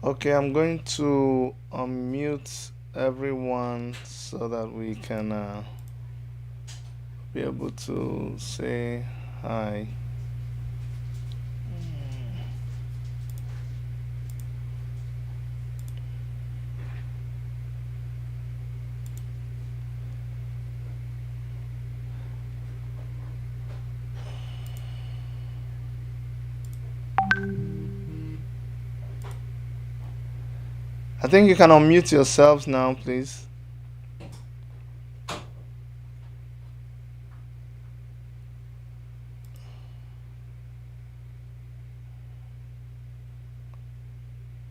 Okay, I'm going to unmute everyone so that we can be able to say hi. I think you can unmute yourselves now, please.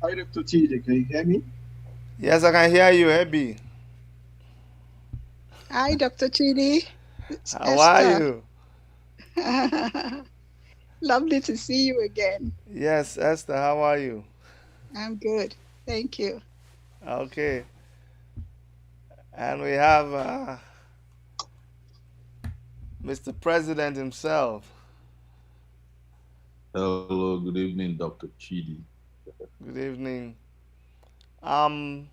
Hi, Dr. TJ, can you hear me? Yes, I can hear you, Abby. Hi, Dr. Chidi. It's How are Esther. you? Lovely to see you again. Yes, Esther, how are you? I'm good. Thank you. Okay, and we have Mr. President himself. Hello, good evening, Dr. Chidi. Good evening. Um,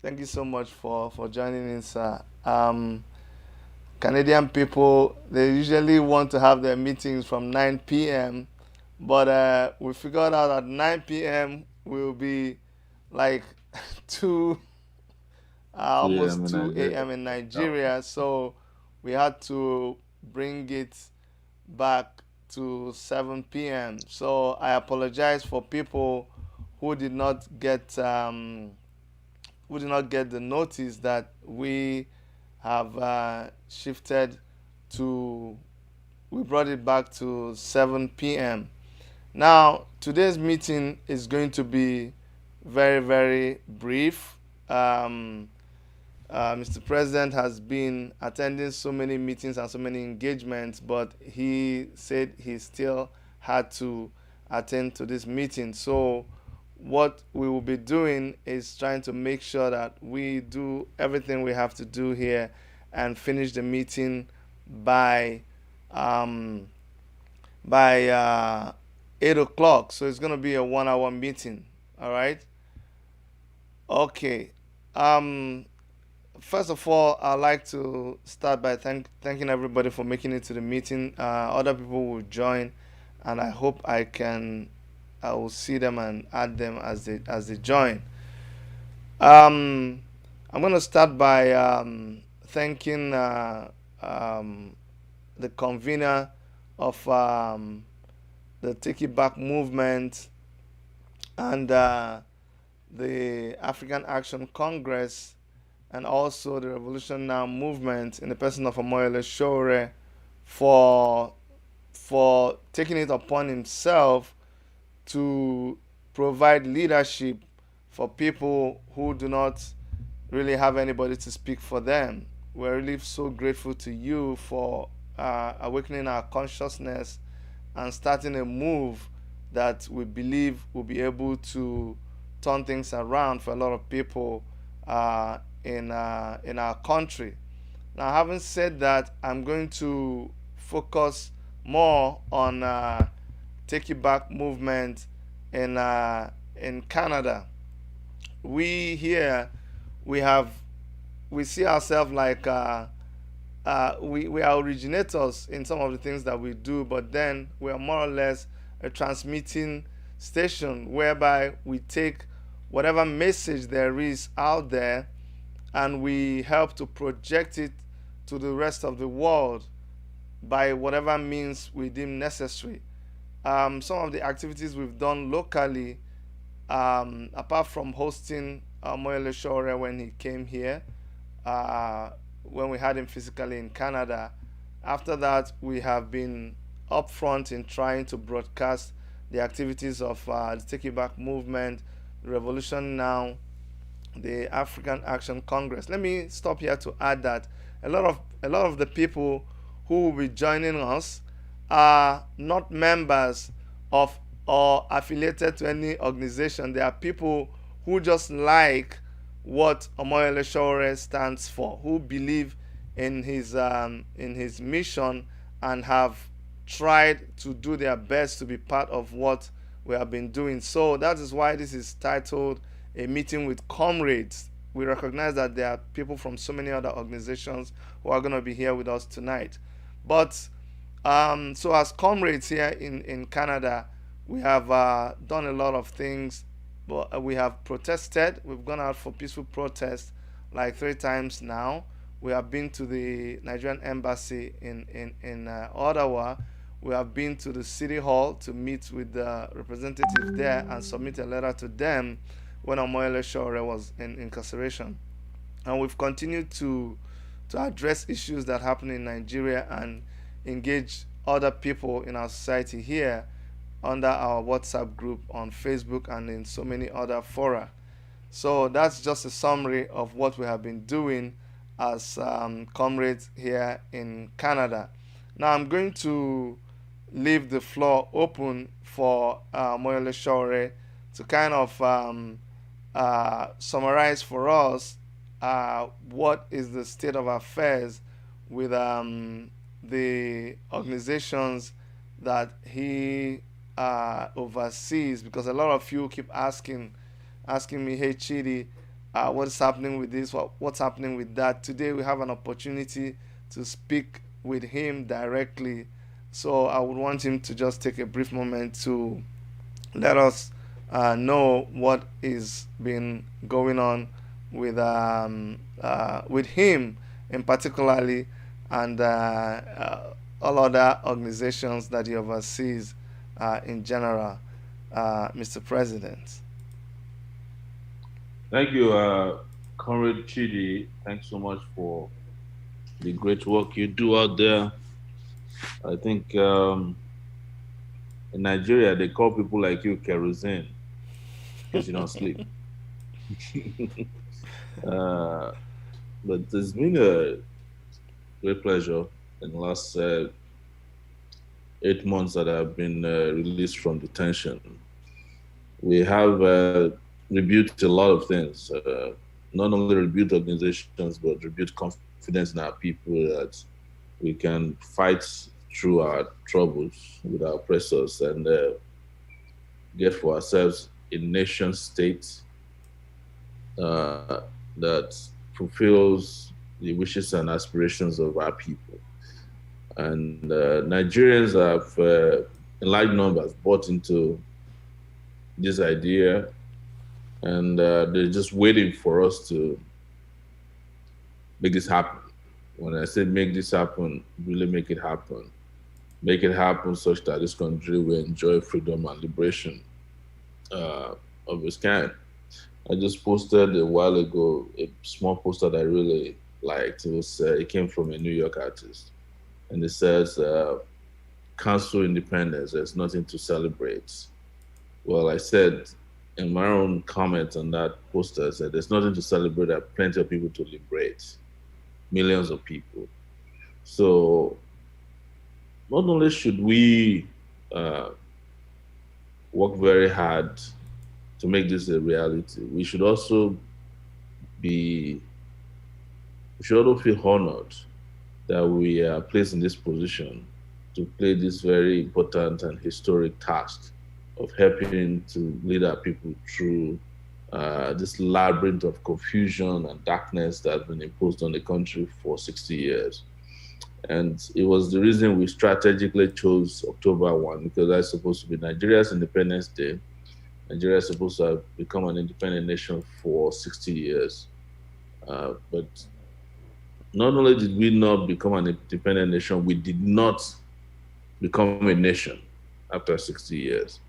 Thank you so much for joining in, sir. Canadian people, they usually want to have their meetings from 9 p.m., but we figured out at 9 p.m. will be like 2, 2 almost a.m. in 2 Nigeria. a.m. in Oh, Nigeria. So we had to bring it back to 7 p.m. So I apologize for people who did not get the notice that we have shifted to, we brought it back to 7 p.m. Now, today's meeting is going to be very, very brief. Um, Mr. President has been attending so many meetings and so many engagements, but he said he still had to attend to this meeting. So, what we will be doing is trying to make sure that we do everything we have to do here and finish the meeting by um, by 8 o'clock. So it's gonna be a 1 hour meeting. All right. Okay. Um, First of all, I'd like to start by thanking everybody for making it to the meeting. Other people will join, and I hope I will see them and add them as they join. Um, I'm gonna start by thanking um, the convener of the Take It Back movement and the African Action Congress, and also the Revolution Now movement in the person of Omoyele Sowore for taking it upon himself to provide leadership for people who do not really have anybody to speak for them. We're really so grateful to you for awakening our consciousness and starting a move that we believe will be able to turn things around for a lot of people in our country. Now, having said that, I'm going to focus more on Take It Back movement in Canada. We here we have we see ourselves like we are originators in some of the things that we do, but then we are more or less a transmitting station whereby we take whatever message there is out there and we help to project it to the rest of the world by whatever means we deem necessary. Some of the activities we've done locally, apart from hosting Moyele Shore when he came here, uh, when we had him physically in Canada. After that, we have been upfront in trying to broadcast the activities of the Take It Back movement, Revolution Now, the African Action Congress. Let me stop here to add that a lot of the people who will be joining us are not members of or affiliated to any organization. They are people who just like what Omoyele Sowore stands for, who believe in his mission and have tried to do their best to be part of what we have been doing. So that is why this is titled A Meeting with Comrades. We recognize that there are people from so many other organizations who are going to be here with us tonight. But so as comrades here in Canada, we have done a lot of things. But we have protested. We've gone out for peaceful protest like 3 times now. We have been to the Nigerian embassy in Ottawa. We have been to the city hall to meet with the representatives there and submit a letter to them when Omoyele Sowore was in incarceration. And we've continued to address issues that happen in Nigeria and engage other people in our society here under our WhatsApp group on Facebook and in so many other fora. So that's just a summary of what we have been doing as comrades here in Canada. Now I'm going to leave the floor open for Moyole Sowore to kind of summarize for us what is the state of affairs with the organizations that he overseas, because a lot of you keep asking me, hey Chidi, what's happening with this, what's happening with that. Today we have an opportunity to speak with him directly, so I would want him to just take a brief moment to let us know what is been going on with him in particularly, and all other organizations that he oversees in general, Mr. President. Thank you, Comrade Chidi. Thanks so much for the great work you do out there. I think in Nigeria, they call people like you kerosene because you don't sleep. uh, but it's been a great pleasure in the last 8 months that I've been released from detention. We have rebuilt a lot of things, not only rebuilt organizations, but rebuilt confidence in our people that we can fight through our troubles with our oppressors and get for ourselves a nation state that fulfills the wishes and aspirations of our people. And Nigerians have, in large numbers, bought into this idea, and they're just waiting for us to make this happen. When I say make this happen, really make it happen. Make it happen such that this country will enjoy freedom and liberation of its kind. I just posted a while ago a small poster that I really liked. It came from a New York artist, and it says, "Cancel independence. There's nothing to celebrate." Well, I said in my own comment on that poster, I said, "There's nothing to celebrate. There are plenty of people to liberate, millions of people." So not only should we work very hard to make this a reality, we should also feel honored that we are placed in this position to play this very important and historic task of helping to lead our people through this labyrinth of confusion and darkness that has been imposed on the country for 60 years. And it was the reason we strategically chose October 1, because that's supposed to be Nigeria's Independence Day. Nigeria is supposed to have become an independent nation for 60 years. But not only did we not become an independent nation, we did not become a nation after 60 years.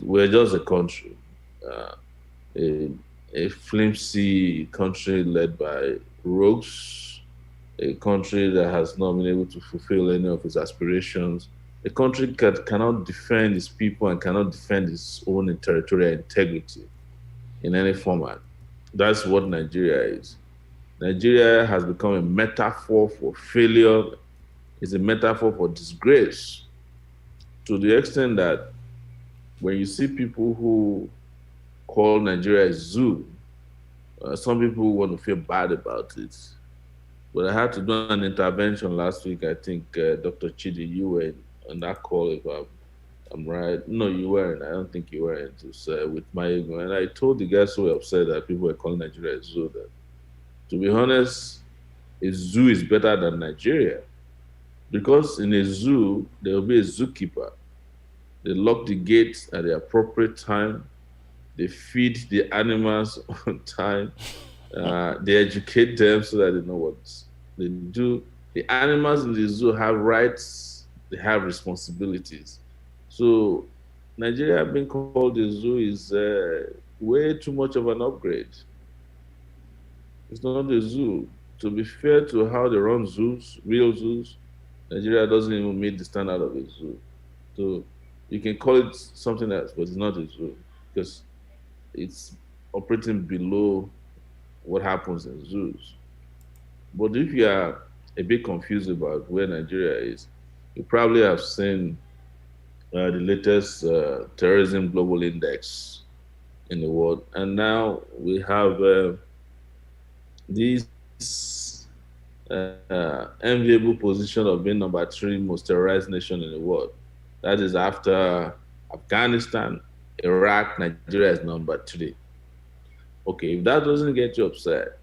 We're just a country, a flimsy country led by rogues, a country that has not been able to fulfill any of its aspirations, a country that cannot defend its people and cannot defend its own territorial integrity in any format. That's what Nigeria is. Nigeria has become a metaphor for failure. It's a metaphor for disgrace, to the extent that when you see people who call Nigeria a zoo, some people want to feel bad about it. But I had to do an intervention last week. I think, Dr. Chidi, you were on that call, if I'm I'm right. No, you weren't. I don't think you weren't. It's with my ego. And I told the guys who were upset that people were calling Nigeria a zoo that, to be honest, a zoo is better than Nigeria. Because in a zoo, there will be a zookeeper. They lock the gates at the appropriate time. They feed the animals on time. They educate them so that they know what they do. The animals in the zoo have rights, they have responsibilities. So, Nigeria being called a zoo is way too much of an upgrade. It's not a zoo. To be fair to how they run zoos, real zoos, Nigeria doesn't even meet the standard of a zoo. So, you can call it something else, but it's not a zoo because it's operating below what happens in zoos. But if you are a bit confused about where Nigeria is, you probably have seen the latest terrorism global index in the world, and now we have this enviable position of being number three most terrorized nation in the world. That is after Afghanistan, Iraq, Nigeria is number three. Okay, if that doesn't get you upset,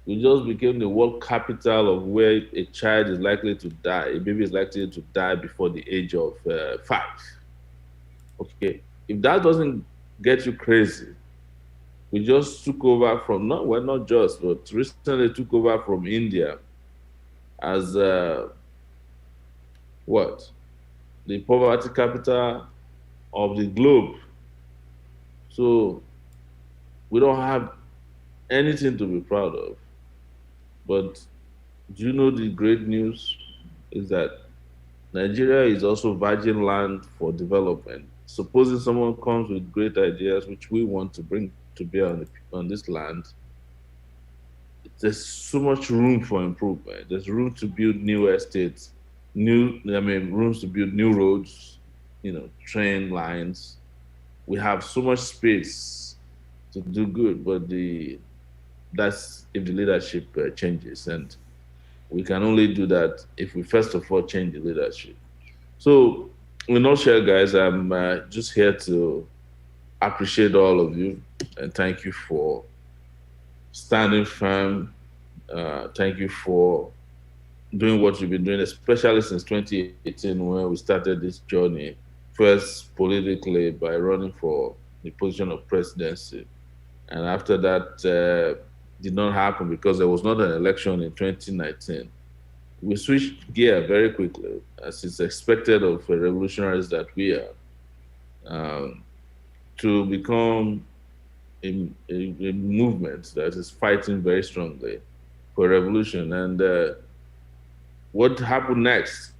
we just became the world capital of where a child is likely to die, a baby is likely to die before the age of 5. Okay, if that doesn't get you crazy, we just took over from not well, not just, but recently took over from India as what the poverty capital of the globe. So we don't have anything to be proud of. But do you know the great news is that Nigeria is also virgin land for development. Supposing someone comes with great ideas, which we want to bring to bear on this land, there's so much room for improvement. There's room to build new estates, rooms to build new roads, train lines. We have so much space to do good, but that's if the leadership changes, and we can only do that if we first of all change the leadership. So, in a nutshell, guys, I'm just here to appreciate all of you and thank you for standing firm. Thank you for doing what you've been doing, especially since 2018 when we started this journey. First, politically, by running for the position of presidency. And after that, did not happen because there was not an election in 2019. We switched gear very quickly, as is expected of revolutionaries that we are, um, to become a movement that is fighting very strongly for revolution. And what happened next?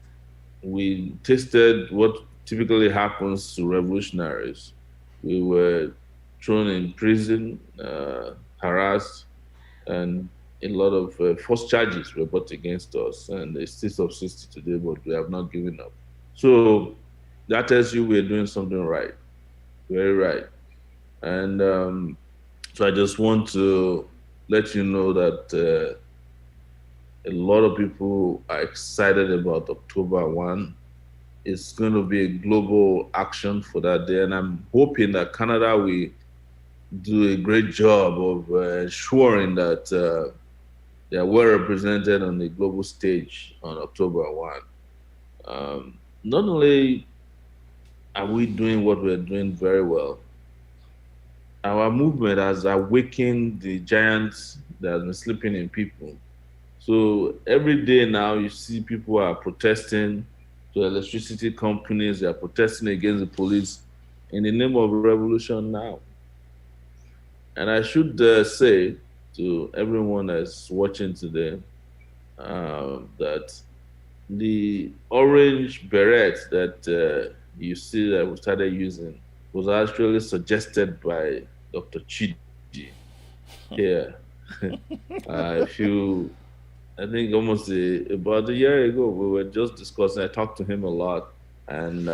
We tasted what typically happens to revolutionaries. We were thrown in prison, harassed, and a lot of false charges were brought against us, and they still subsist today, but we have not given up. So that tells you we're doing something right, very right. And so I just want to let you know that a lot of people are excited about October 1. It's going to be a global action for that day, and I'm hoping that Canada will do a great job of ensuring that they are well represented on the global stage on October 1. Not only are we doing what we're doing very well, our movement has awakened the giants that have been sleeping in people. So every day now, you see people are protesting to electricity companies, they are protesting against the police in the name of revolution now. And I should say to everyone that's watching today that the orange beret that you see that we started using was actually suggested by Dr. Chidi here. If you, I think almost about a year ago, we were just discussing. I talked to him a lot, and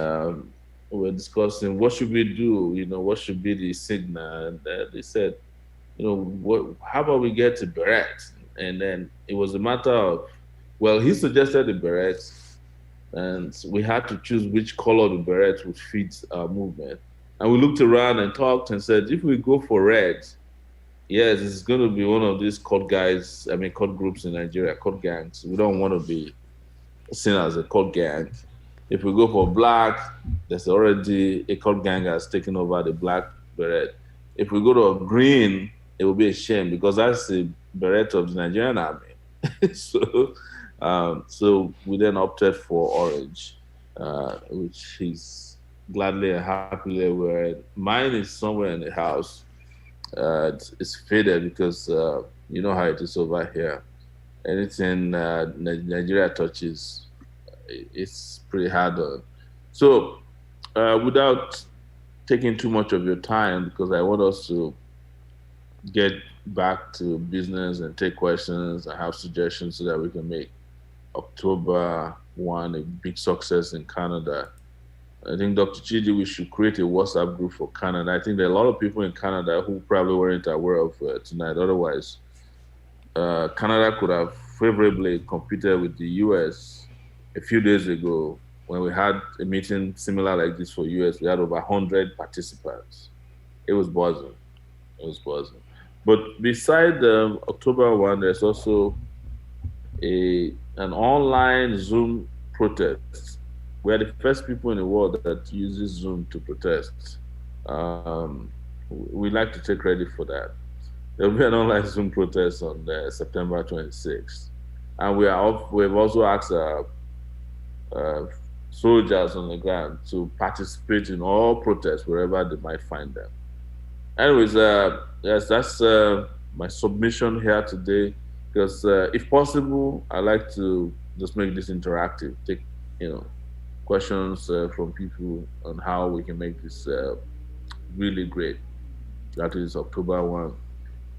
we were discussing what should we do. What should be the signal? And they said, how about we get to beret? And then it was a matter of, well, he suggested the beret, and we had to choose which color the beret would fit our movement. And we looked around and talked and said, if we go for red, yes, it's going to be one of these cult guys, I mean, cult groups in Nigeria, cult gangs. We don't want to be seen as a cult gang. If we go for black, there's already a cult gang has taken over the black beret. If we go to green, it will be a shame because that's the beret of the Nigerian army. So we then opted for orange, which is gladly and happily wearing. Mine is somewhere in the house. It's faded because you know how it is over here. Anything Nigeria touches, it's pretty hard on. So, without taking too much of your time, because I want us to get back to business and take questions and have suggestions so that we can make October 1 a big success in Canada. I think Dr. Chidi, we should create a WhatsApp group for Canada. I think there are a lot of people in Canada who probably weren't aware of tonight. Otherwise, Canada could have favorably competed with the US a few days ago when we had a meeting similar like this for US. We had over 100 participants. It was buzzing. It was buzzing. But beside October 1, there's also an online Zoom protest. We are the first people in the world that uses Zoom to protest. Um, we like to take credit for that. There will be an online Zoom protest on September 26th. And we've also asked uh, soldiers on the ground to participate in all protests wherever they might find them. Anyways, yes, that's my submission here today. Because if possible, I like to just make this interactive. Take questions from people on how we can make this really great. That is October 1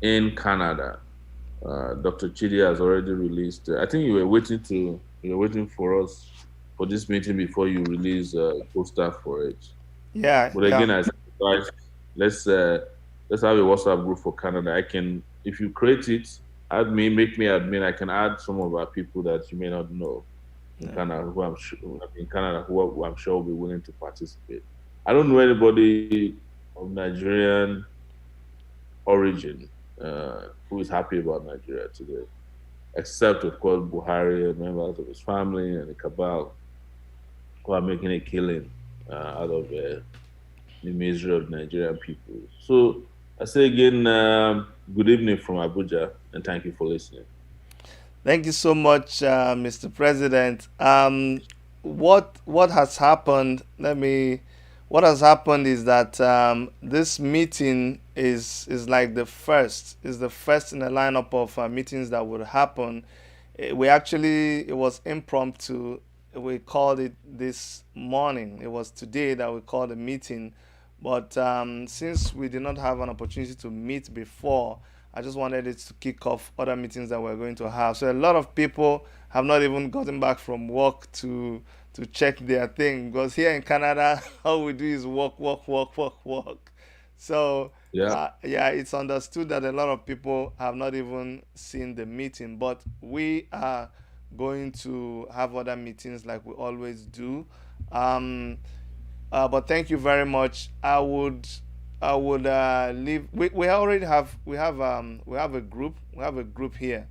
in Canada. Dr. Chidi has already released. I think you were waiting for us for this meeting before you release a poster for it. Yeah, But yeah. again, I said, guys, let's uh, let's have a WhatsApp group for Canada. I can, if you create it, add me, make me admin. I can add some of our people that you may not know in Yeah. Canada who I'm sure will be willing to participate. I don't know anybody of Nigerian origin who is happy about Nigeria today, except of course Buhari and members of his family and the cabal who are making a killing out of the misery of Nigerian people. So I say again, good evening from Abuja, and thank you for listening. Thank you so much, Mr. President. What has happened? What has happened is that this meeting is like the first in a lineup of meetings that would happen. It was impromptu. We called it this morning. It was today that we called a meeting, but since we did not have an opportunity to meet before, I just wanted it to kick off other meetings that we're going to have. So a lot of people have not even gotten back from work to check their thing, because here in Canada, all we do is work, work, work, work, work. So Yeah, yeah, it's understood that a lot of people have not even seen the meeting, but we are going to have other meetings like we always do. Um, but thank you very much. I would leave. We already have we have a group here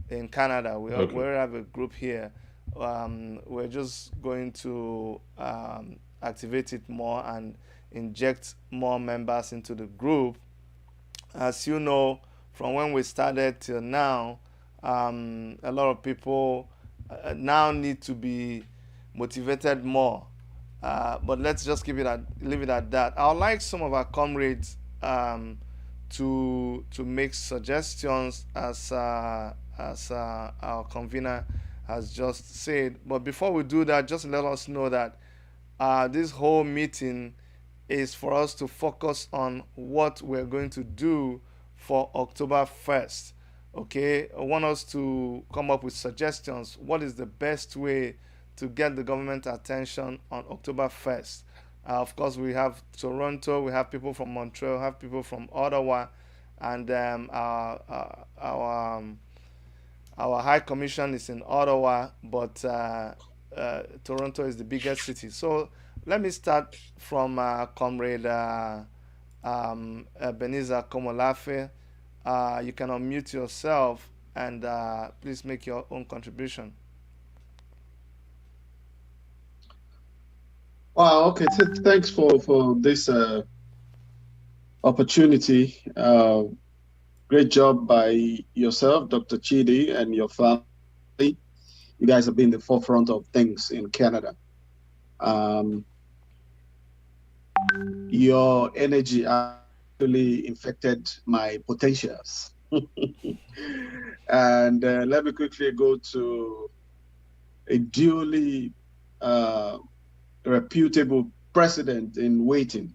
in Canada. We okay. already have a group here. We're just going to activate it more and inject more members into the group. As you know, from when we started till now, a lot of people now need to be motivated more. But let's just leave it at that. I would like some of our comrades to make suggestions as our convener has just said. But before we do that, just let us know that this whole meeting is for us to focus on what we're going to do for October 1st. Okay, I want us to come up with suggestions. What is the best way to get the government attention on October 1st? Of course, we have Toronto, we have people from Montreal, we have people from Ottawa, and our High Commission is in Ottawa, but Toronto is the biggest city. So let me start from Comrade Ebenezer Komolafe. You can unmute yourself and please make your own contribution. Wow. Okay. Thanks for this opportunity. Great job by yourself, Dr. Chidi, and your family. You guys have been the forefront of things in Canada. Um, your energy actually infected my potentials. And let me quickly go to a duly reputable president in waiting,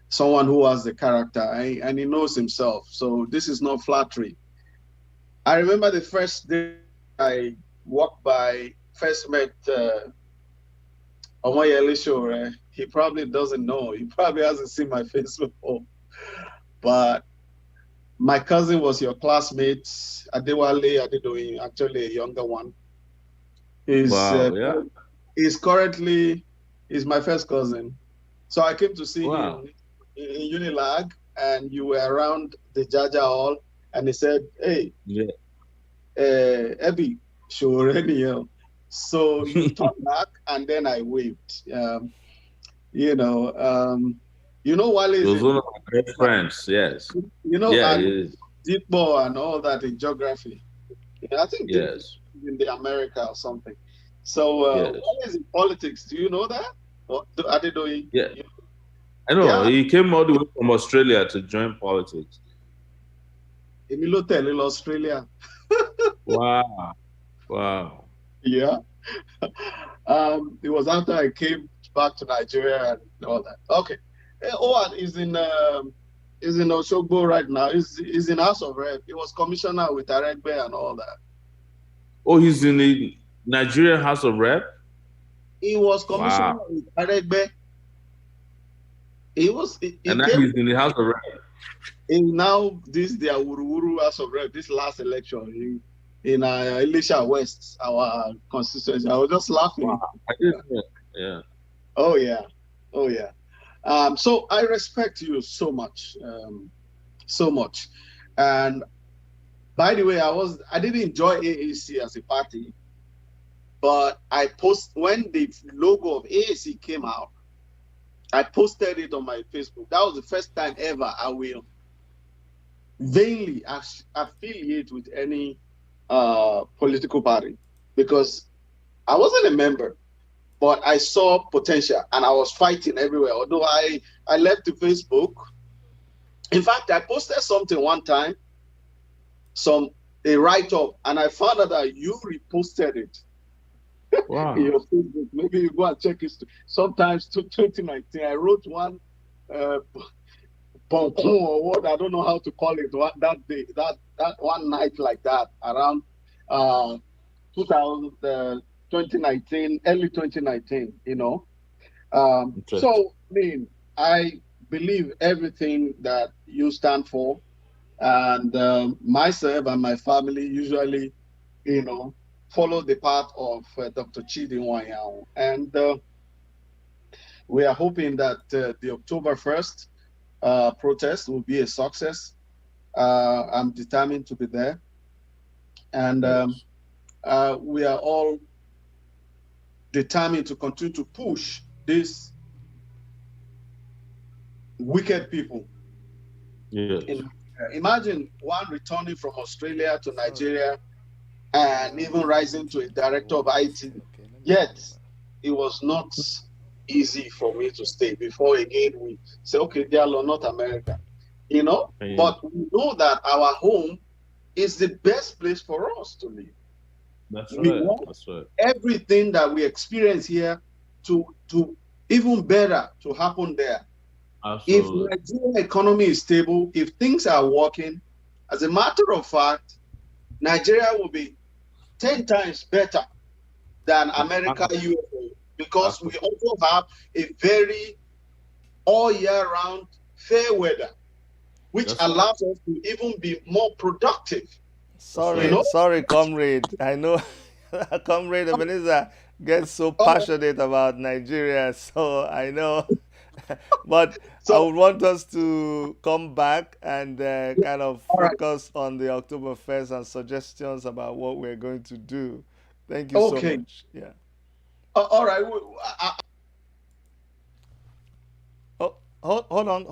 someone who has the character and he knows himself. So this is not flattery. I remember the first day I walked by, first met Omoyele Sowore. He probably doesn't know. He probably hasn't seen my face before. But my cousin was your classmate, Adewale Adedoyin, actually a younger one. He's Wow. Yeah. he's currently he's my first cousin. So I came to see Wow. him in Unilag, and you were around the Jaja Hall, and he said, "Hey, Yeah. Ebi, Sowore." So you turned back, and then I waved. You know, Wale He is was in, one of my best friends. Yes. Yeah, and he is. Deepo and all that in geography. Yeah, I think Deepo Yes. is in the America or something. So Yes. Wale is in politics. Do you know that? Or Adedoyin? Yeah. I know. Yeah, He came all the way from Australia to join politics. Emilio Tele, Australia. Wow. Wow. Yeah. It was after I came back to Nigeria and all that. Okay. Owen is in Oshogbo right now. He's in House of Rep. He was commissioner with Aregbe and all that. Oh, he's in the Nigerian House of Rep? He was commissioner Wow. with Aregbe. He And now came he's in the House of Rep. in now this their Wuruwuru House of Rep, this last election in Elisha West, our constituency. I was just laughing. Wow. I didn't know. Yeah. Oh yeah. Oh yeah. So I respect you so much. So much. And by the way, I didn't enjoy AAC as a party, but when the logo of AAC came out, I posted it on my Facebook. That was the first time ever I will vainly affiliate with any political party, because I wasn't a member, but I saw potential and I was fighting everywhere. Although I left the Facebook. In fact, I posted something one time, a write-up, and I found out that you reposted it. Wow. In your Facebook. Maybe you go and check it. Sometimes to 2019, I wrote one Poncon or what, I don't know how to call it, that day, that one night like that, around 2019, early 2019, So, I mean, I believe everything that you stand for, and myself and my family usually, follow the path of Dr. Chidi Nwanyao. And we are hoping that the October 1st protest will be a success. I'm determined to be there. And we are all determined to continue to push these wicked people. Yes. Imagine one returning from Australia to Nigeria and even rising to a director of IT. Yet, it was not easy for me to stay. Before again, we say, okay, they are not America, but we know that our home is the best place for us to live. That's We right. want That's right. everything that we experience here to even better to happen there. Absolutely. If Nigerian economy is stable, if things are working, as a matter of fact, Nigeria will be 10 times better than America, USA, because we also have a very all year round fair weather, which allows us to even be more productive. Sorry, comrade. I know Comrade Ebenezer gets so Oh, passionate about Nigeria, so I know. But I so would want us to come back and kind of all right. focus on the Oktoberfest and suggestions about what we're going to do. Thank you so Okay. much. Yeah. All right. Oh, hold on.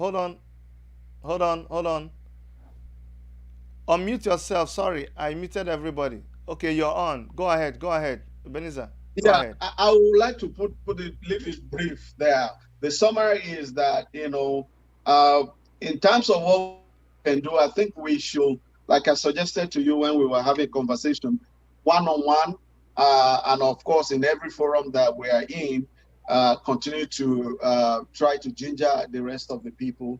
Unmute yourself. Sorry, I muted everybody. Okay, you're on. Go ahead. Ebenezer, go Yeah, ahead. I would like to put it little brief there. The summary is that uh, in terms of what we can do, I think we should, like I suggested to you when we were having conversation, one on one, and of course in every forum that we are in, continue to try to ginger the rest of the people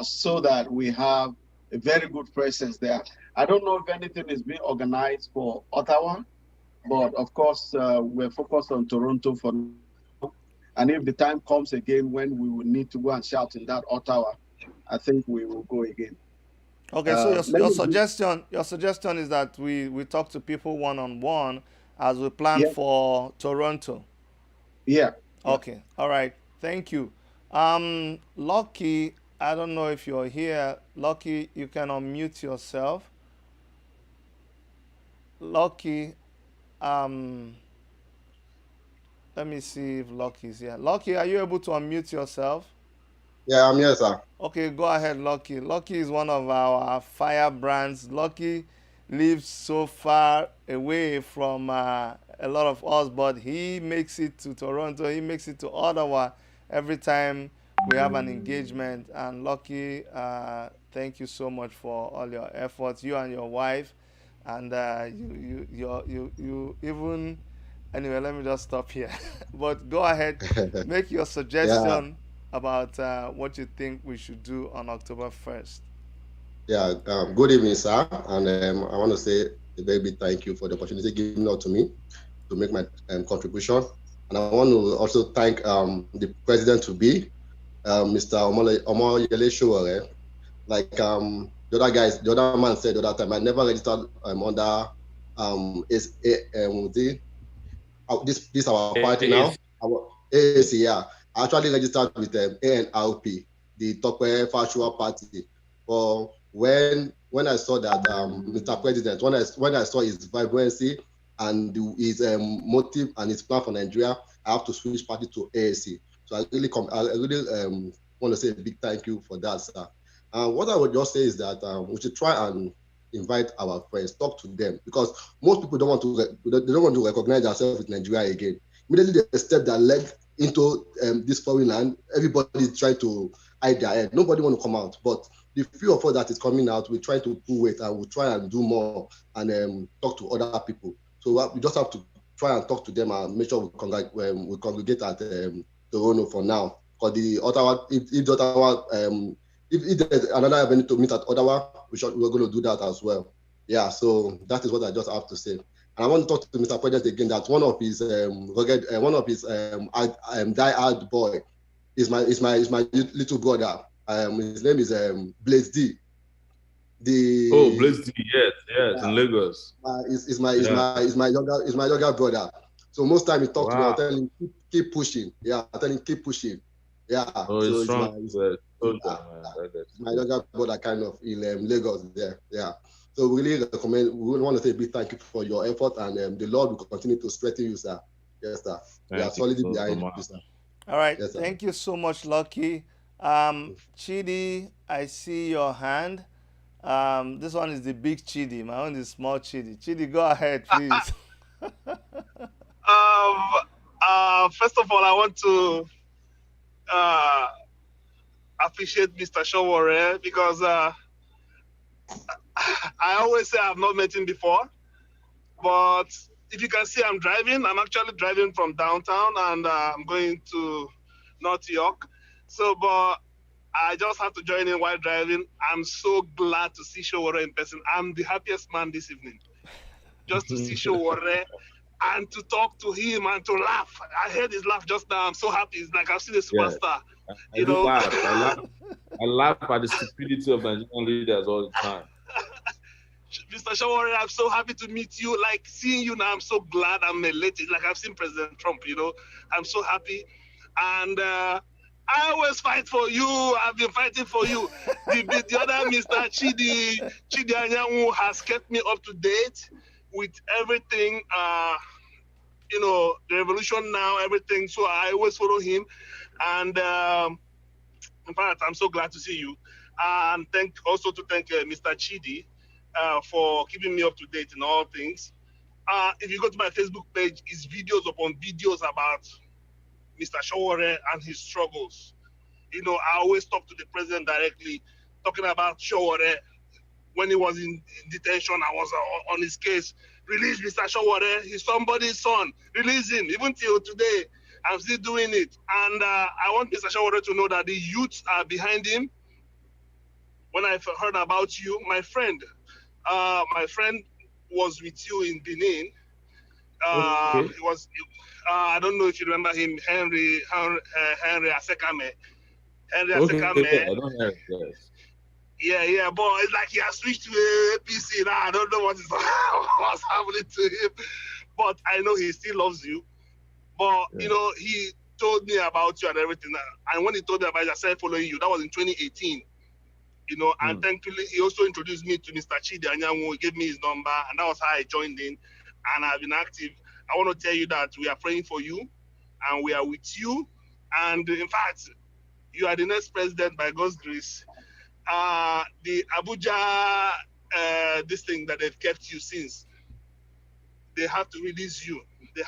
so that we have a very good presence there. I don't know if anything is being organized for Ottawa, but of course, we're focused on Toronto for now. And if the time comes again when we will need to go and shout in that Ottawa, I think we will go again. Okay, so Let me, your suggestion is that we talk to people one on one as we plan yeah, for Toronto. yeah, yeah. Okay, all right. Thank you. Lucky, I don't know if you're here. Lucky, you can unmute yourself. Lucky, um, let me see if Lucky is here. Lucky, are you able to unmute yourself? Yeah, I'm here, sir. Okay, go ahead, Lucky. Lucky is one of our firebrands. Lucky lives so far away from a lot of us, but he makes it to Toronto. He makes it to Ottawa every time we have an engagement. And Lucky, thank you so much for all your efforts, you and your wife, and you even. Anyway, let me just stop here. But go ahead, make your Yeah, suggestion about what you think we should do on October 1st. yeah. Good evening, sir. And I want to say a very big thank you for the opportunity given out to me to make my contribution. And I want to also thank the president to be, Mr. Omoyele Sowore. Like the other guys, the other man said the other time, I never registered under is this our party now. AAC. Our AAC, yeah. I actually registered with ANRP, the Tokwe Factual Party. But when I saw that Mr. President, when I saw his vibrancy and his motive and his plan for Nigeria, I have to switch party to AAC. So I really want to say a big thank you for that, sir. What I would just say is that we should try and invite our friends, talk to them, because most people don't want to they don't want to recognize themselves with Nigeria again. Immediately they step their leg into this foreign land, everybody is trying to hide their head. Nobody want to come out, but the few of us that is coming out, we try to pull weight and we try and do more and talk to other people. So we just have to try and talk to them and make sure we congregate at Toronto for now. Because the Ottawa, if the Ottawa if there's another avenue to meet at Ottawa, we're going to do that as well. Yeah, so that is what I just have to say. And I want to talk to Mr. President again that one of his die-hard boy is my little brother. His name is Blaze D. Blaze D, yes, in Lagos. Is my younger brother. So most time he talk to me, I tell him keep pushing. Yeah, I tell him keep pushing. Yeah. Oh, so he's strong. My younger brother kind of in Lagos there. Yeah. So we really want to say a big thank you for your effort, and the Lord will continue to strengthen you, sir. Yes, sir. We are solidly behind you, sir. All right. Yes, sir. Thank you so much, Lucky. Chidi, I see your hand. This one is the big Chidi. My own is small Chidi. Chidi, go ahead, please. First of all, I want to appreciate Mr. Sowore because I always say I've not met him before, but if you can see, I'm driving. I'm actually driving from downtown, and I'm going to North York. So, but I just have to join in while driving. I'm so glad to see Sowore in person. I'm the happiest man this evening. Just to see Sowore and to talk to him and to laugh. I heard his laugh just now. I'm so happy. It's like I've seen a superstar. I laugh at the stupidity of Nigerian leaders all the time. Mr. Sowore, I'm so happy to meet you. Like seeing you now, I'm so glad. I'm elated. Like I've seen President Trump, I'm so happy. And I always fight for you. I've been fighting for you. The other Mr. Chidi Anyanwu has kept me up to date with everything. The revolution now, everything. So I always follow him. And in fact, I'm so glad to see you. And thank Mr. Chidi for keeping me up to date in all things. If you go to my Facebook page, it's videos upon videos about Mr. Sowore and his struggles. I always talk to the president directly, talking about Sowore. When he was in detention, I was on his case. Release Mr. Sowore. He's somebody's son. Release him. Even till today, I'm still doing it. And I want Mr. Sowore to know that the youth are behind him. When I heard about you, my friend was with you in Benin. Okay. It was, I don't know if you remember him, Henry Asekame. Henry Okay. Asekame. I don't have this. Yeah, but it's like he has switched to APC now. I don't know what's happening to him, but I know he still loves you. But Yeah. he told me about you and everything. And when he told me about you, I started following you. That was in 2018. And thankfully he also introduced me to Mr. Chidi Anyanwu. He gave me his number, and that was how I joined in. And I've been active. I want to tell you that we are praying for you, and we are with you. And in fact, you are the next president by God's grace. The Abuja, this thing that they've kept you since, they have to release you. They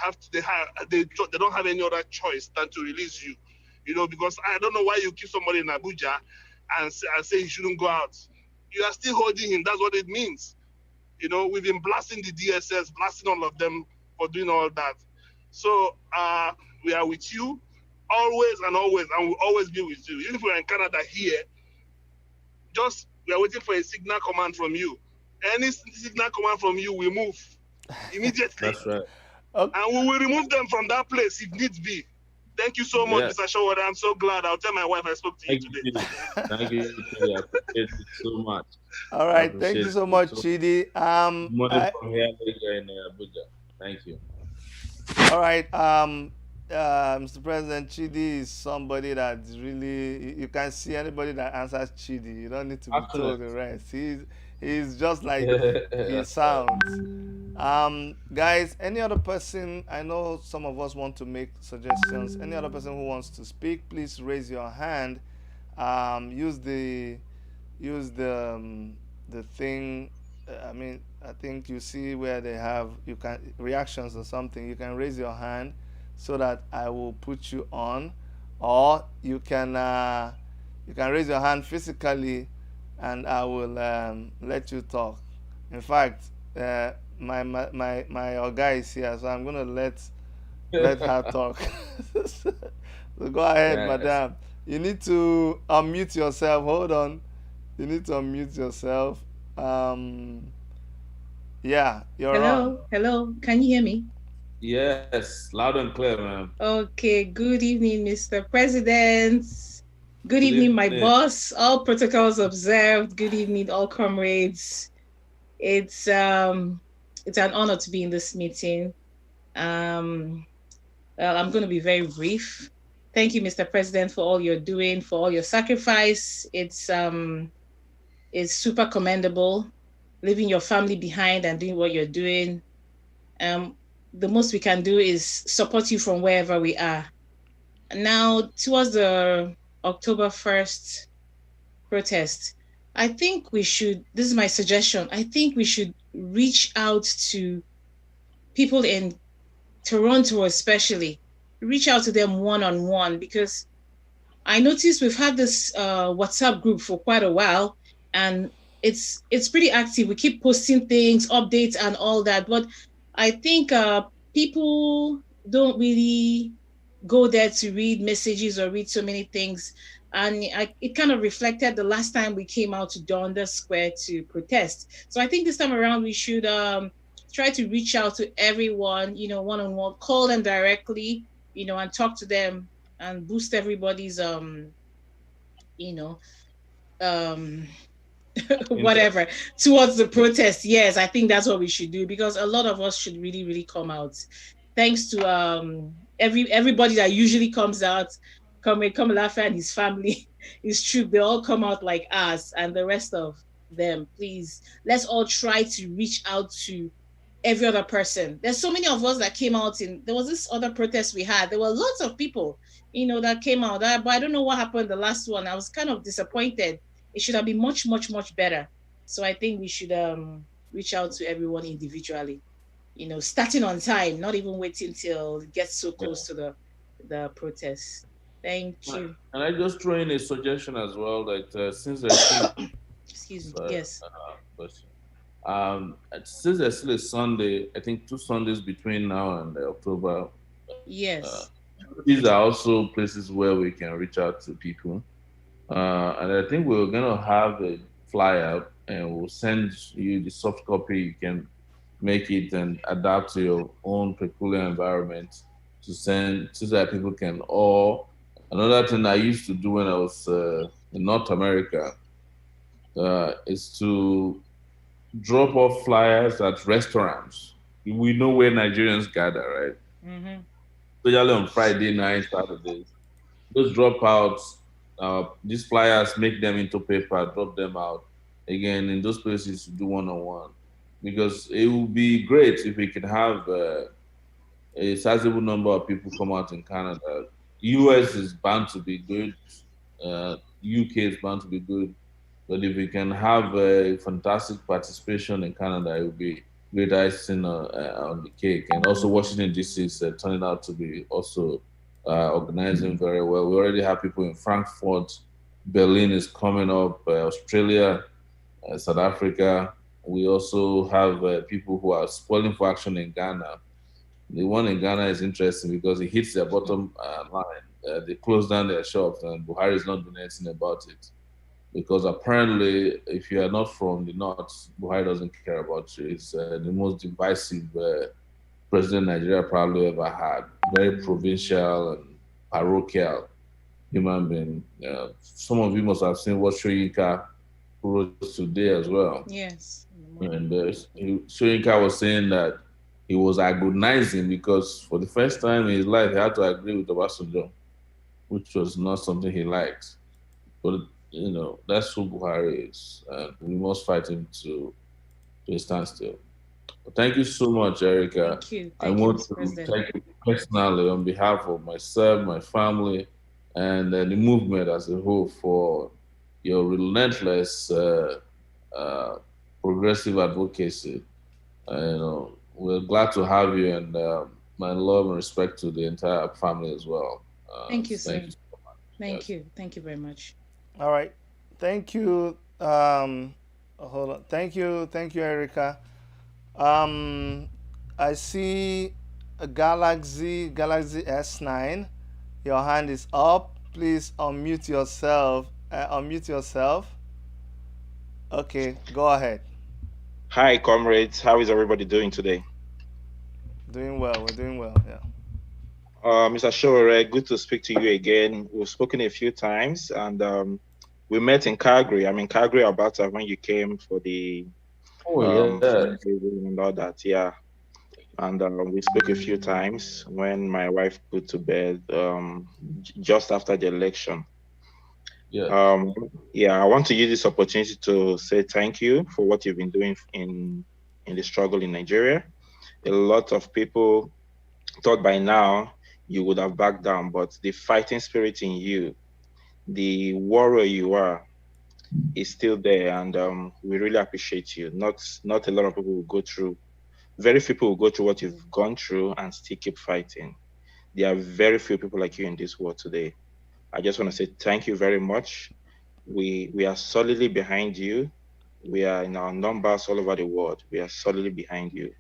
don't have any other choice than to release you. Because I don't know why you keep somebody in Abuja and say he shouldn't go out. You are still holding him. That's what it means. We've been blasting the DSS, blasting all of them for doing all that. So we are with you always and always, and we'll always be with you. Even if we're in Canada here, just we are waiting for a signal command from you. Any signal command from you, we move immediately. That's right. Okay. And we will remove them from that place if needs be. Thank you so much, Yeah. Mr. Sowore. I'm so glad. I'll tell my wife I spoke to you Thank today. you. Thank you. I appreciate it so much. All I right. Thank appreciate you so it much, so much. Chidi. Morning from here later in Abuja. Thank you. All right. Mr. President, Chidi is somebody that's really, you can see anybody that answers Chidi. You don't need to be told Passionate. the rest. He's just like he sounds. Guys, any other person, I know some of us want to make suggestions. Any other person who wants to speak, please raise your hand. Use the thing. I mean, I think you see where they have you can reactions or something. You can raise your hand so that I will put you on, or you can raise your hand physically, and I will let you talk. In fact, my Oga is here, so I'm gonna let her talk. So go ahead, Yes. madam. You need to unmute yourself. Hold on. You need to unmute yourself. Um, yeah, you're on. Hello. Can you hear me? Yes. Loud and clear, man. Okay. Good evening, Mr. President. Good Good evening, my evening. boss. All protocols observed. Good evening, all comrades. It's an honor to be in this meeting. Well, I'm going to be very brief. Thank you, Mr. President, for all you're doing, for all your sacrifice. It's super commendable, leaving your family behind and doing what you're doing. The most we can do is support you from wherever we are. Now, towards the October 1st protest, I think we should, this is my suggestion, I think we should reach out to people in Toronto especially, reach out to them one-on-one, because I noticed we've had this WhatsApp group for quite a while, and it's pretty active. We keep posting things, updates and all that, but I think people don't really go there to read messages or read so many things. And it kind of reflected the last time we came out to Donda Square to protest. So I think this time around we should try to reach out to everyone, one-on-one, call them directly, and talk to them and boost everybody's, you know, um, whatever towards the protest. Yes, I think that's what we should do, because a lot of us should really, really come out. Thanks to everybody that usually comes out, Kamalafa and his family, his troop, they all come out like us and the rest of them. Please, let's all try to reach out to every other person. There's so many of us that came out there was this other protest we had. There were lots of people, that came out. But I don't know what happened the last one. I was kind of disappointed. It should have been much, much, much better. So I think we should reach out to everyone individually, starting on time, not even waiting till it gets so close to the protest. Thank you. And I just throw in a suggestion as well that since there's still Excuse me. Yes. question. Since there's still a Sunday, I think 2 Sundays between now and October. Yes. These are also places where we can reach out to people. And I think we're going to have a flyer and we'll send you the soft copy. You can make it and adapt to your own peculiar environment to send so that people can all. Another thing I used to do when I was in North America is to drop off flyers at restaurants. We know where Nigerians gather, right? Mm-hmm. Especially on Friday nights, Saturdays. Those dropouts, these flyers, make them into paper, drop them out. Again, in those places, to do one-on-one. Because it would be great if we could have a sizable number of people come out in Canada. US is bound to be good. UK is bound to be good. But if we can have a fantastic participation in Canada, it would be great icing on the cake. And also Washington, D.C. is turning out to be also organizing very well. We already have people in Frankfurt. Berlin is coming up. Australia, South Africa. We also have people who are spoiling for action in Ghana. The one in Ghana is interesting because it hits their bottom line. They close down their shops, and Buhari is not doing anything about it. Because apparently, if you are not from the north, Buhari doesn't care about you. It's the most divisive president Nigeria probably ever had. Very provincial and parochial human being. Some of you must have seen what Shoyinka wrote today as well. Yes. And Shoyinka was saying that he was agonizing because for the first time in his life, he had to agree with Obasanjo, which was not something he liked. But that's who Buhari is, and we must fight him to a standstill. Thank you so much, Erica. Thank you. I want to thank you personally on behalf of myself, my family, and the movement as a whole for your relentless progressive advocacy. We're glad to have you, and my love and respect to the entire family as well. Thank you, sir. Thank you so much. Thank you. Thank you very much. All right. Thank you. Hold on. Thank you, Erica. I see a Galaxy S9. Your hand is up. Please unmute yourself. Okay, go ahead. Hi, comrades. How is everybody doing today? Doing well. We're doing well. Yeah. Mr. Sowore, good to speak to you again. We've spoken a few times, and we met in Calgary. I'm in Calgary, Alberta, when you came for the and all that. Yeah, and we spoke a few times when my wife put to bed just after the election. Yeah. I want to use this opportunity to say thank you for what you've been doing in the struggle in Nigeria. A lot of people thought by now you would have backed down, but the fighting spirit in you, the warrior you are, is still there, and we really appreciate you. Not a lot of people will go through. Very few people will go through what you've gone through and still keep fighting. There are very few people like you in this world today. I just want to say thank you very much. We are solidly behind you. We are in our numbers all over the world. We are solidly behind you.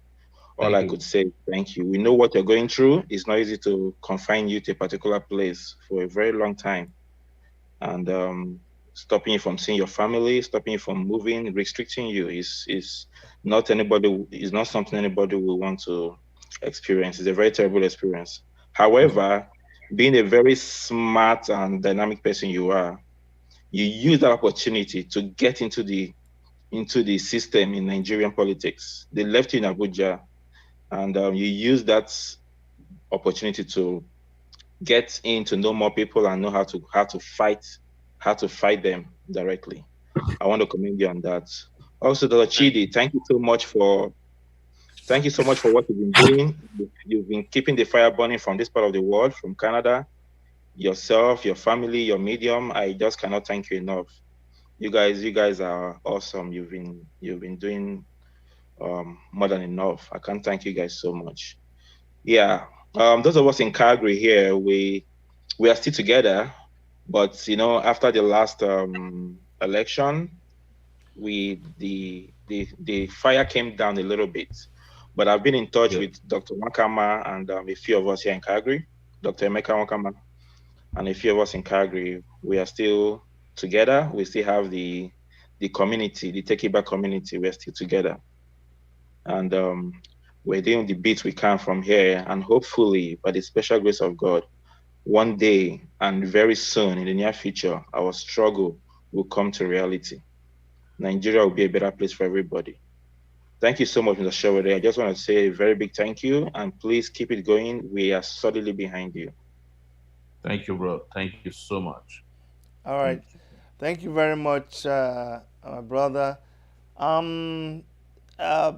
All I could say, thank you. We know what you're going through. It's not easy to confine you to a particular place for a very long time. And stopping you from seeing your family, stopping you from moving, restricting you is not something anybody will want to experience. It's a very terrible experience. However, being a very smart and dynamic person you are, you use that opportunity to get into the into the system in Nigerian politics. They left you in Abuja, and you use that opportunity to get in to know more people and know how to fight them directly. I want to commend you on that. Also, Dr. Chidi, thank you so much for what you've been doing. You've been keeping the fire burning from this part of the world, from Canada, yourself, your family, your medium. I just cannot thank you enough. You guys are awesome. You've been doing more than enough. I can't thank you guys so much. Yeah. Those of us in Calgary here, we are still together, but after the last election, the fire came down a little bit. But I've been in touch Yeah. with Dr. Wakama and a few of us here in Calgary, Dr. Emeka Wakama, and a few of us in Calgary. We are still together. We still have the community, the Tekiba community. We're still together, and we're doing the bits we can from here. And hopefully, by the special grace of God, one day and very soon in the near future, our struggle will come to reality. Nigeria will be a better place for everybody. Thank you so much, Mr. Sowore. I just want to say a very big thank you, and please keep it going. We are solidly behind you. Thank you, bro. Thank you so much. All Thank right. Thank you very much, my brother. Um, uh,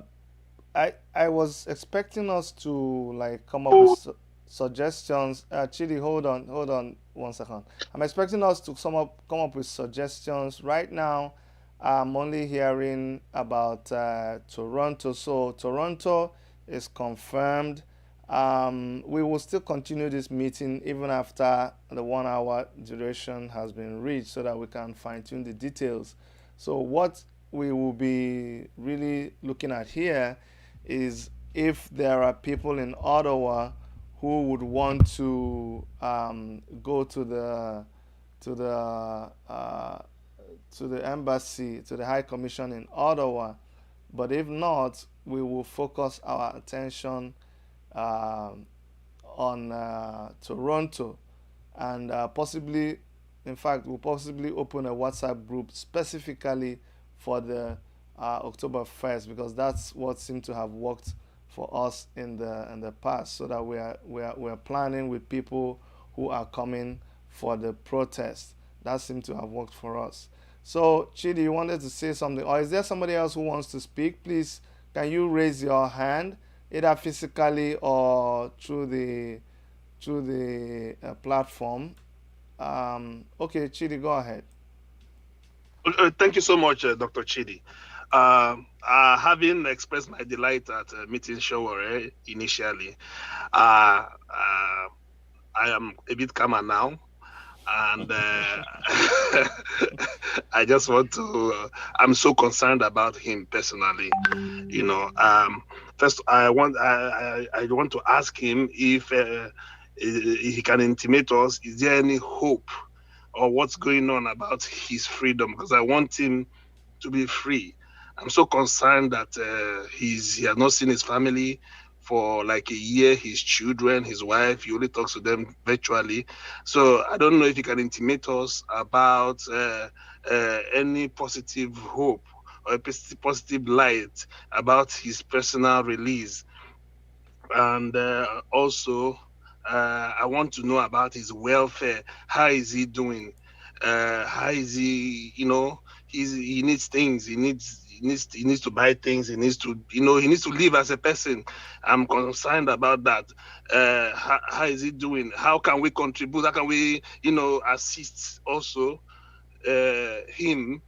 I was expecting us to like come up with suggestions. Chidi, hold on 1 second. I'm expecting us to come up with suggestions. Right now, I'm only hearing about Toronto. So Toronto is confirmed. We will still continue this meeting even after the 1 hour duration has been reached, so that we can fine tune the details. So what we will be really looking at here is if there are people in Ottawa who would want to go to the uh, to the embassy, to the High Commission in Ottawa. But if not, we will focus our attention um on Toronto, and possibly, in fact, we'll possibly open a WhatsApp group specifically for the October 1st, because that's what seemed to have worked for us in the past, so that we are planning with people who are coming for the protest. That seemed to have worked for us. So, Chidi, you wanted to say something, or is there somebody else who wants to speak? Please, can you raise your hand, either physically or through the platform? Okay, Chidi, go ahead. Thank you so much, Dr. Chidi. Having expressed my delight at meeting Sowore initially, I am a bit calmer now, and I just want to. I'm so concerned about him personally. You know, first I want to ask him if he can intimate us. Is there any hope, or what's going on about his freedom? Because I want him to be free. I'm so concerned that he has not seen his family for like a year, his children, his wife. He only talks to them virtually. So I don't know if he can intimate us about any positive hope or a positive light about his personal release. And also, I want to know about his welfare. How is he doing? How is he? He needs things. He needs to buy things. He needs to he needs to live as a person. I'm concerned about that. How is he doing? How can we contribute? How can we assist also him?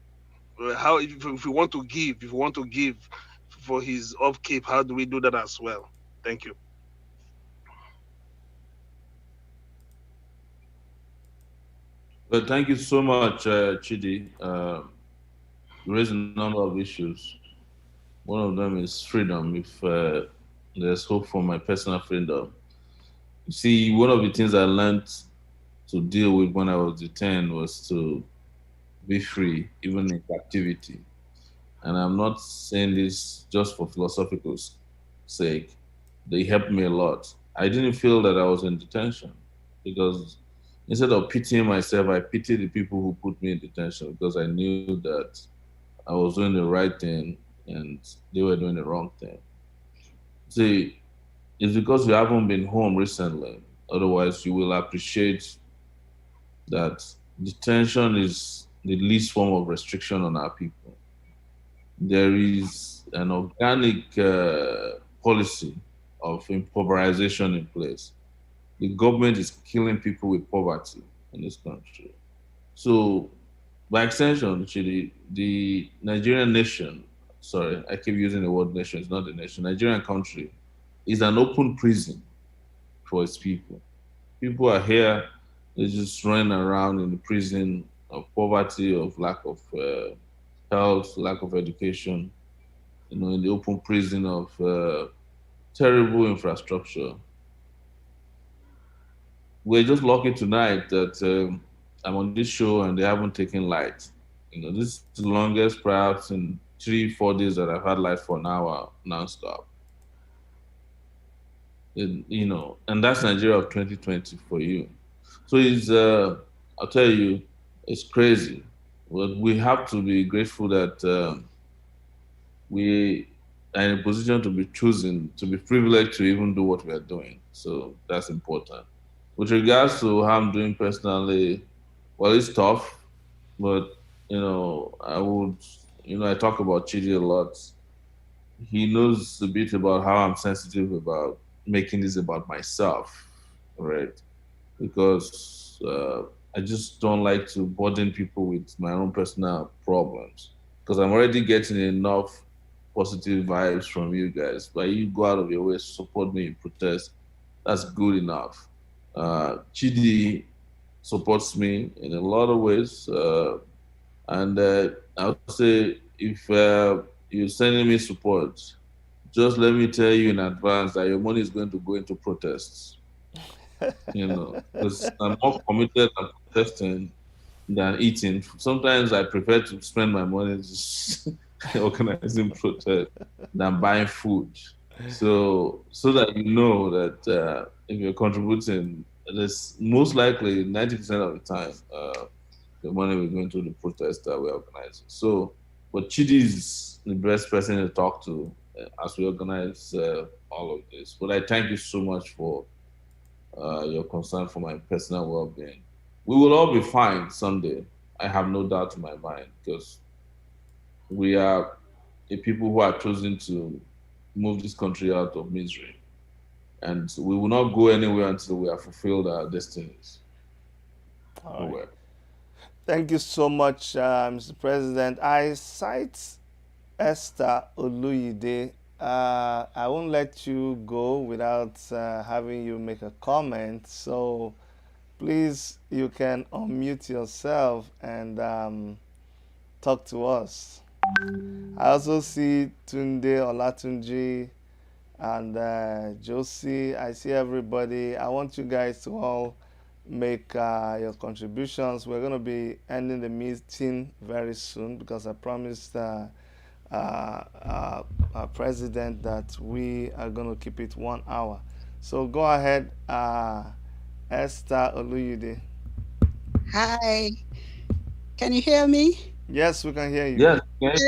How if we want to give, for his upkeep, how do we do that as well? Thank you. Well, thank you so much, Chidi. You raised a number of issues. One of them is freedom. If there's hope for my personal freedom. You see, one of the things I learned to deal with when I was detained was to be free, even in captivity. And I'm not saying this just for philosophical sake. They helped me a lot. I didn't feel that I was in detention because instead of pitying myself, I pitied the people who put me in detention because I knew that I was doing the right thing and they were doing the wrong thing. See, it's because you haven't been home recently. Otherwise, you will appreciate that detention is the least form of restriction on our people. There is an organic policy of impoverization in place. The government is killing people with poverty in this country. So, by extension, actually, the Nigerian nation, sorry, I keep using the word nation, it's not the nation, Nigerian country is an open prison for its people. People are here, they just running around in the prison of poverty, of lack of health, lack of education, in the open prison of terrible infrastructure. We're just lucky tonight that I'm on this show and they haven't taken light. This is the longest perhaps in 3, 4 days that I've had light for an hour nonstop. And that's Nigeria of 2020 for you. So I'll tell you, it's crazy. But we have to be grateful that we are in a position to be chosen, to be privileged to even do what we are doing. So that's important. With regards to how I'm doing personally, well, it's tough, but I would, I talk about Chidi a lot. He knows a bit about how I'm sensitive about making this about myself, right? Because I just don't like to burden people with my own personal problems. Because I'm already getting enough positive vibes from you guys. But you go out of your way to support me in protest, that's good enough. Chidi supports me in a lot of ways. And I would say if you're sending me support, just let me tell you in advance that your money is going to go into protests. Because I'm more committed to protesting than eating. Sometimes I prefer to spend my money just organizing protest than buying food. So that you know that if you're contributing, it's most likely 90% of the time the money will go into the protest that we're organizing. So, but Chidi is the best person to talk to as we organize all of this. But I thank you so much for your concern for my personal well-being. We will all be fine someday. I have no doubt in my mind because we are a people who are chosen to move this country out of misery. And we will not go anywhere until we have fulfilled our destinies. All right. Nowhere. Thank you so much, Mr. President. I cite Esther Oluyide. I won't let you go without having you make a comment. So please, you can unmute yourself and talk to us. I also see Tunde Olatunji and Josie. I see everybody. I want you guys to all make your contributions. We're going to be ending the meeting very soon because I promised our president that we are going to keep it 1 hour. So go ahead, Esther Oluyide. Hi. Can you hear me? Yes, we can hear you. Yes, yes,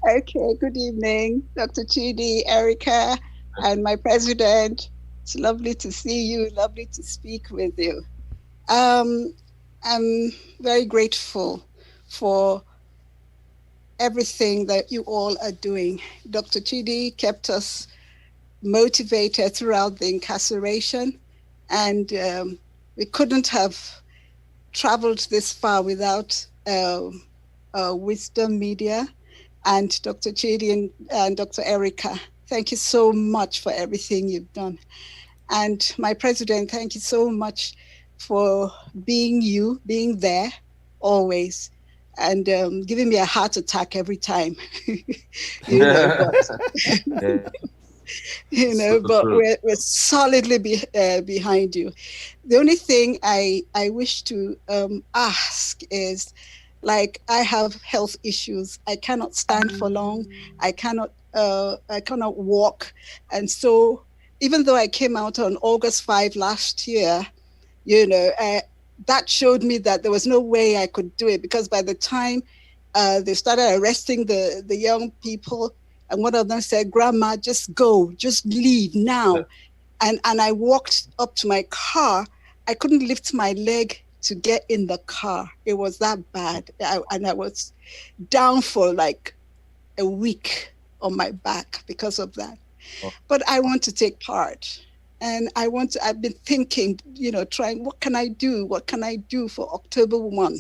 Okay, good evening, Dr. Chidi, Erica, and my president. It's lovely to see you, lovely to speak with you. I'm very grateful for everything that you all are doing. Dr. Chidi kept us motivated throughout the incarceration, and we couldn't have traveled this far without Wisdom Media and Dr. Chidi and Dr. Erica. Thank you so much for everything you've done. And my president, thank you so much for being there always, and giving me a heart attack every time. But we're solidly behind you. The only thing I wish to ask is, like, I have health issues. I cannot stand for long. I cannot walk. And so even though I came out on August 5 last year, that showed me that there was no way I could do it, because by the time They started arresting the young people. And one of them said, "Grandma, just go, just leave now." And I walked up to my car. I couldn't lift my leg to get in the car. It was that bad. And I was down for like a week on my back because of that. Oh. But I want to take part. And I've been thinking, trying, what can I do? What can I do for October 1?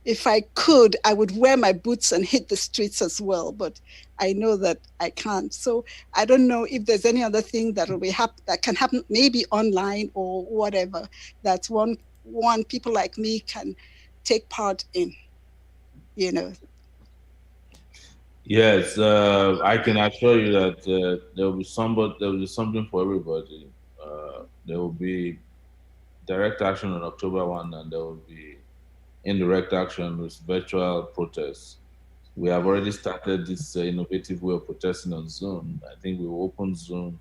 If I could, I would wear my boots and hit the streets as well, but I know that I can't. So I don't know if there's any other thing that that can happen, maybe online or whatever, that one people like me can take part in. Yes, I can assure you that there will be something for everybody. There will be direct action on October 1, and there will be indirect action with virtual protests. We have already started this innovative way of protesting on Zoom. I think we will open Zoom.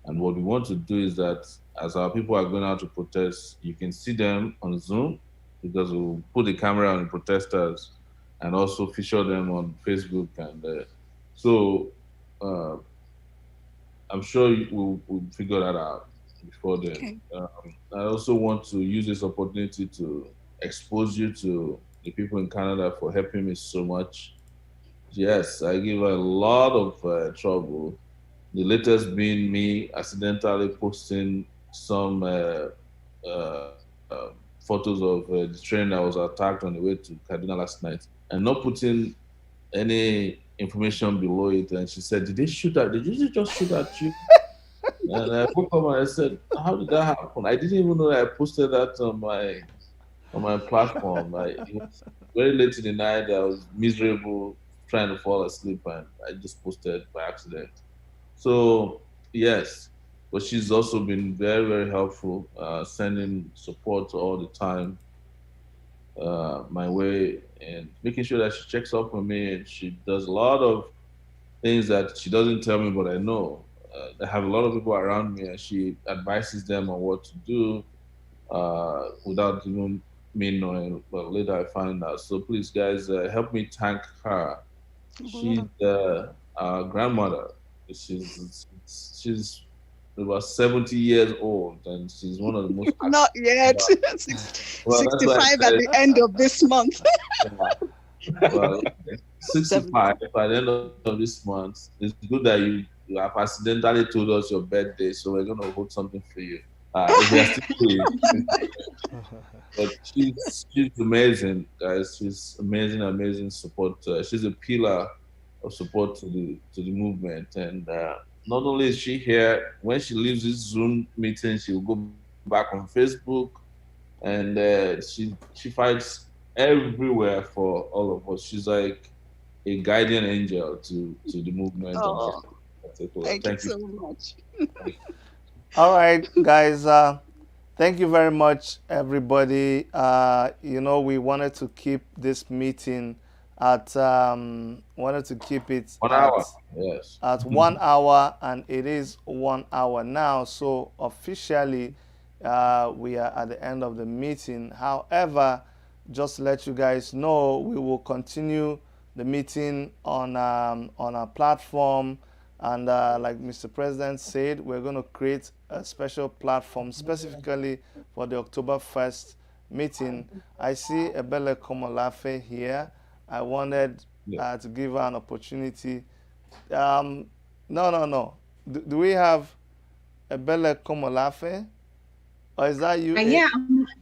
And what we want to do is that as our people are going out to protest, you can see them on Zoom because we'll put the camera on the protesters and also feature them on Facebook. And so uh, I'm sure we'll figure that out before then. Okay. I also want to use this opportunity to expose you to the people in Canada for helping me so much. Yes, I give a lot of trouble. The latest being me accidentally posting some uh, photos of the train that was attacked on the way to Kaduna last night and not putting any information below it. And she said, "Did they shoot at? Did you just shoot at you?" And I woke up and I said, "How did that happen? I didn't even know that I posted that on my platform. It was very late in the night. I was miserable, trying to fall asleep, and I just posted by accident." So yes, but she's also been very, very helpful, sending support all the time my way and making sure that she checks up on me. And she does a lot of things that she doesn't tell me, but I know. I have a lot of people around me, and she advises them on what to do without even me knowing. But later I find out. So please, guys, help me thank her. She's our grandmother. She's about 70 years old, and she's one of the most Not yet. well, that's why I 65 at said, the end of this month. well, 65 by the end of this month. It's good that you have accidentally told us your birthday, so we're gonna hold something for you. If you're still free. But she's amazing, guys. She's amazing support. She's a pillar of support to the movement. And not only is she here, when she leaves this Zoom meeting, she will go back on Facebook, and she fights everywhere for all of us. She's like a guardian angel to the movement. Oh, thank you Thank you. so much. All right, guys. Thank you very much, everybody. We wanted to keep this meeting wanted to keep it 1 hour. Yes. at 1 hour, and it is 1 hour now. So officially, we are at the end of the meeting. However, just to let you guys know, we will continue the meeting on our platform. And like Mr. President said, we're going to create a special platform specifically for the October 1st meeting. I see Ebele Komolafe here. I wanted to give her an opportunity. No. Do we have Ebele Komolafe? Or is that you? Yeah,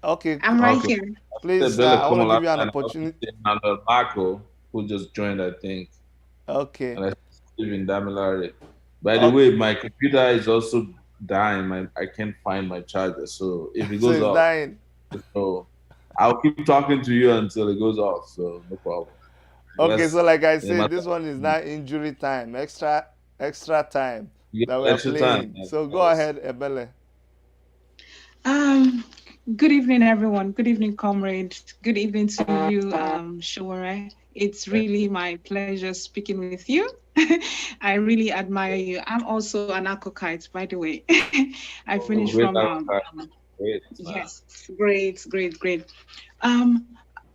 Okay. I'm right Okay. here. Please, Bella I want to give you an and opportunity. also Marco, who just joined, I think. Okay. And I live in Damilare. By the way, my computer is also dying. I can't find my charger. So if it So goes it's off, dying. so I'll keep talking to you until it goes off. So no problem. Okay, so like I in said, my- this one is not injury time, extra time you that get we are extra time. playing. So go ahead, Ebele. Um, Good evening, everyone. Good evening, comrades. Good evening to you, Sowore. It's really my pleasure speaking with you. I really admire you. I'm also an Akokite, by the way. I finished Great from outcome. Great, man. yes, great. Um,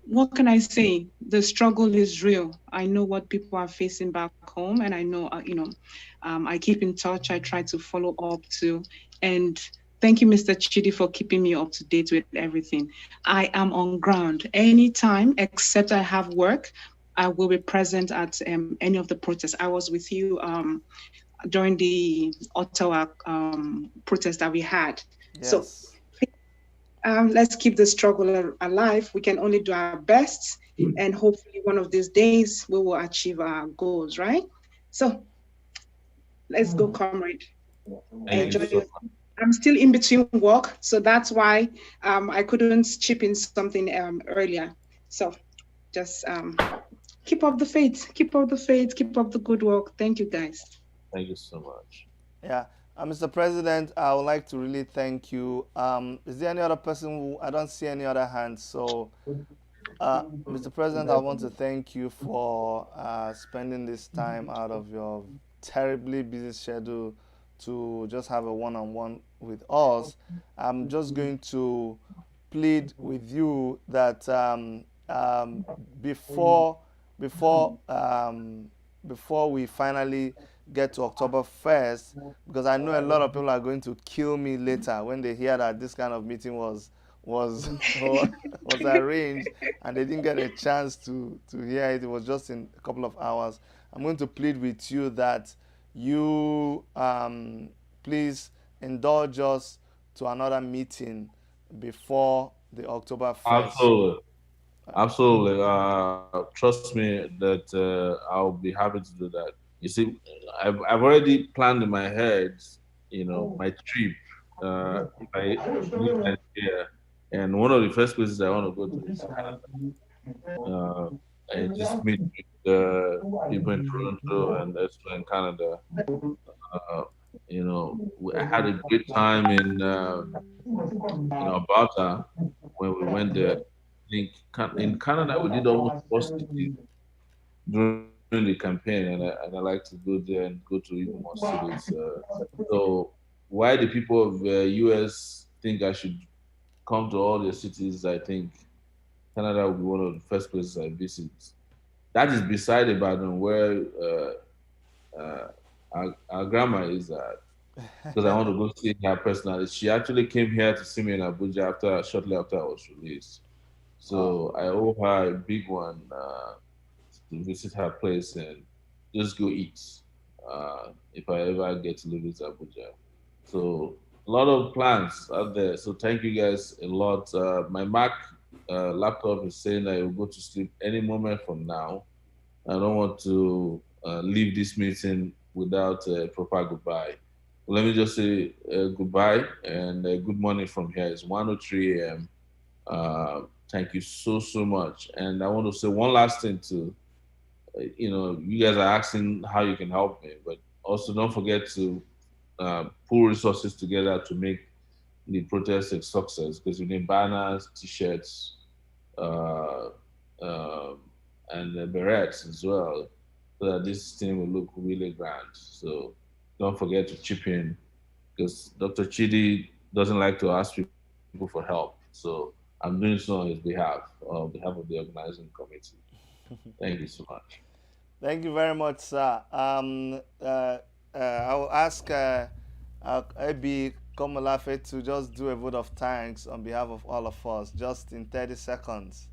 what can I say? The struggle is real. I know what people are facing back home, and I know, I keep in touch. I try to follow up too. And thank you, Mr. Chidi, for keeping me up to date with everything. I am on ground anytime, except I have work. I will be present at any of the protests. I was with you during the Ottawa protest that we had. So Yes. let's keep the struggle alive. We can only do our best, and hopefully, one of these days, we will achieve our goals, right? So, let's go, comrade. Thank you Enjoy so your. I'm still in between work, so that's why I couldn't chip in something earlier. So, just keep up the faith, keep up the faith, keep up the good work. Thank you, guys. Thank you so much. Yeah. Mr. President, I would like to really thank you. Is there any other person who I don't see any other hands? So, Mr. President, I want to thank you for spending this time out of your terribly busy schedule to just have a one-on-one with us. I'm just going to plead with you that before before before we finally get to October 1st, because I know a lot of people are going to kill me later when they hear that this kind of meeting was was arranged and they didn't get a chance to hear it. It was just in a couple of hours. I'm going to plead with you that you please indulge us to another meeting before the October 1st. Absolutely. Absolutely. Trust me that I'll be happy to do that. You see, I've already planned in my head, my trip. If I leave Nigeria, and one of the first places I want to go to is Canada. I just meet with people in Toronto and elsewhere in Canada. Uh, I had a great time in Alberta when we went there. I think in Canada we did almost four cities during the campaign, and I like to go there and go to even more cities. So why the people of US think I should come to all their cities, I think Canada will be one of the first places I visit. That is beside Ibadan, where our grandma is at, because I want to go see her personally. She actually came here to see me in Abuja shortly after I was released. Wow. So I owe her a big one to visit her place and just go eat if I ever get to visit Abuja. So a lot of plans out there. So thank you guys a lot. My Mac laptop is saying I will go to sleep any moment from now. I don't want to leave this meeting without a proper goodbye. Let me just say goodbye and good morning from here. It's 1:03 a.m. Thank you so much. And I want to say one last thing too. You guys are asking how you can help me, but also don't forget to pull resources together to make the protest a success, because we need banners, t-shirts, uh, um, and berets as well, so that this thing will look really grand. So don't forget to chip in, because Dr. Chidi doesn't like to ask people for help. So I'm doing so on behalf of the organizing committee. Thank you so much. Thank you very much, sir. I will ask AB Komolafe to just do a vote of thanks on behalf of all of us, just in 30 seconds,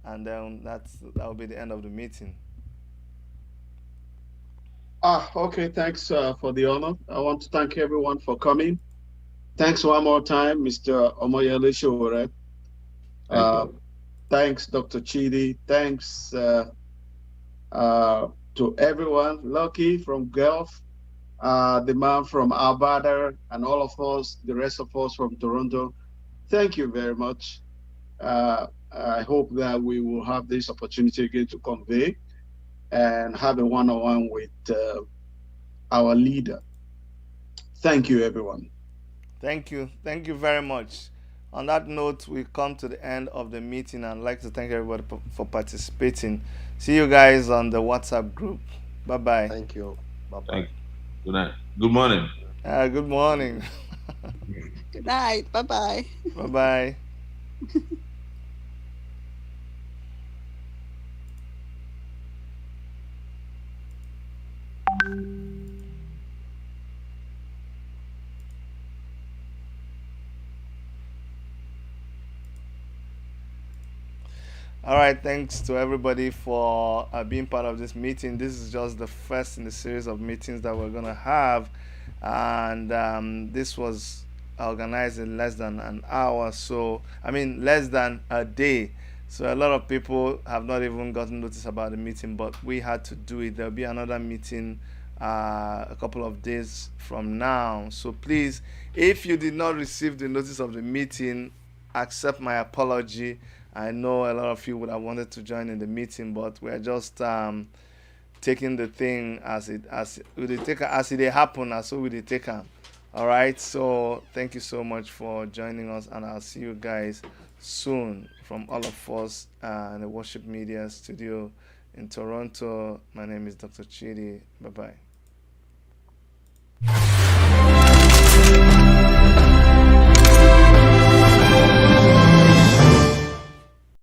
and then that will be the end of the meeting. Okay. Thanks for the honor. I want to thank everyone for coming. Thanks one more time, Mr. Omoyele Sowore. Thank Uh, you. Thanks, Dr. Chidi. Thanks uh, to everyone. Lucky from Gulf, the man from Alberta, and all of us, the rest of us from Toronto. Thank you very much. I hope that we will have this opportunity again to convey and have a one-on-one with our leader. Thank you, everyone. Thank you. Thank you very much. On that note, we come to the end of the meeting, and I'd like to thank everybody for participating. See you guys on the WhatsApp group. Bye bye. Thank you. Bye Thank bye. you. Good night. Good morning. Good morning. Good night. Bye bye. Bye bye. All right, thanks to everybody for being part of this meeting. This is just the first in the series of meetings that we're gonna have, and this was organized in less than an hour. So I mean, less than a day. So a lot of people have not even gotten notice about the meeting, but we had to do it. There'll be another meeting a couple of days from now. So please, if you did not receive the notice of the meeting, accept my apology. I know a lot of you would have wanted to join in the meeting, but we're just taking the thing as it happen, as so we take them. All right. So thank you so much for joining us, and I'll see you guys soon from all of us in the Worship Media Studio in Toronto. My name is Dr. Chidi. Bye bye.